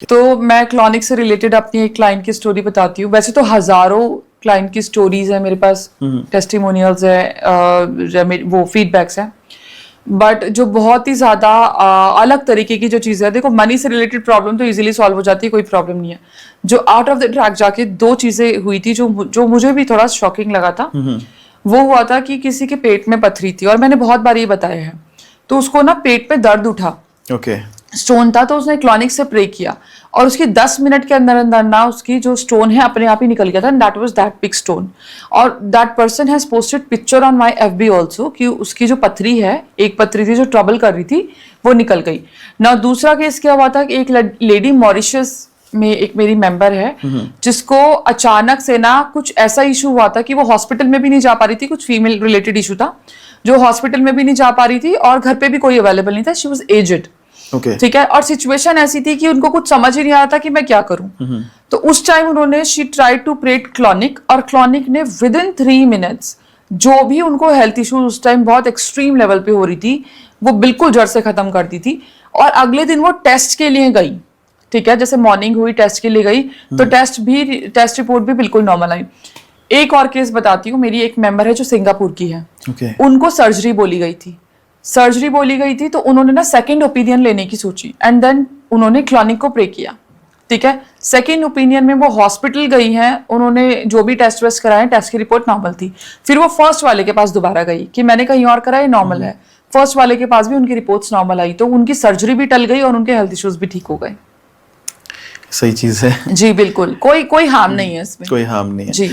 तो मैं क्लॉनिक से रिलेटेड अपनी एक क्लाइंट की स्टोरी बताती हूँ। वैसे तो हजारों क्लाइंट की स्टोरीज है मेरे पास, टेस्टिमोनियल्स है, वो फीडबैक्स है, बट जो बहुत ही ज्यादा अलग तरीके की जो चीजें है, देखो मनी से रिलेटेड प्रॉब्लम तो इजीली सॉल्व हो जाती है, कोई प्रॉब्लम नहीं है। जो आउट ऑफ द ट्रैक जाके दो चीजें हुई थी जो मुझे भी थोड़ा शॉकिंग लगा था। वो हुआ था कि किसी के पेट में पथरी थी, और मैंने बहुत बार ये बताया है। तो उसको ना पेट में दर्द उठा, स्टोन था, तो उसने क्लॉनिक से प्रे किया और उसकी 10 मिनट के अंदर अंदर ना उसकी जो स्टोन है अपने आप ही निकल गया था। That was that big stone. और that person has posted picture on my FB also कि उसकी जो पथरी है, एक पथरी थी जो ट्रबल कर रही थी, वो निकल गई ना। दूसरा केस क्या हुआ था कि एक लेडी मॉरिशस में, एक मेरी मेंबर है, जिसको अचानक से ना कुछ ऐसा इशू हुआ था कि वो हॉस्पिटल में भी नहीं जा पा रही थी। कुछ फीमेल रिलेटेड इशू था जो हॉस्पिटल में भी नहीं जा पा रही थी और घर पे भी कोई अवेलेबल नहीं था। शी वाज एजेड, ठीक है, और सिचुएशन ऐसी थी कि उनको कुछ समझ ही नहीं आ रहा था कि मैं क्या करूं। तो उस टाइम उन्होंने she try to prate clonic, और क्लॉनिक ने विद इन 3 मिनट्स जो भी उनको हेल्थ इशू उस टाइम बहुत एक्सट्रीम लेवल पे हो रही थी, वो बिल्कुल जड़ से खत्म कर दी थी। और अगले दिन वो टेस्ट के लिए गई, ठीक है, जैसे मॉर्निंग हुई टेस्ट के लिए गई, तो टेस्ट रिपोर्ट भी बिल्कुल नॉर्मल आई। एक और केस बताती हूँ। मेरी एक मेंबर है जो सिंगापुर की है, उनको सर्जरी बोली गई थी, तो उन्होंने ना सेकंड ओपिनियन लेने की सोची, एंड देन उन्होंने क्लॉनिक को प्रे किया, ठीक है। सेकंड ओपिनियन में वो हॉस्पिटल गई हैं, उन्होंने जो भी टेस्ट वेस्ट कराए, टेस्ट की रिपोर्ट नॉर्मल थी। फिर वो फर्स्ट वाले के पास दोबारा गई कि मैंने कहीं और कराया, नॉर्मल है। फर्स्ट वाले के पास भी उनकी रिपोर्ट्स नॉर्मल आई, तो उनकी सर्जरी भी टल गई और उनके हेल्थ इश्यूज भी ठीक हो गए। सही चीज है जी बिल्कुल, कोई हार्म नहीं है इसमें, कोई हार्म नहीं है जी।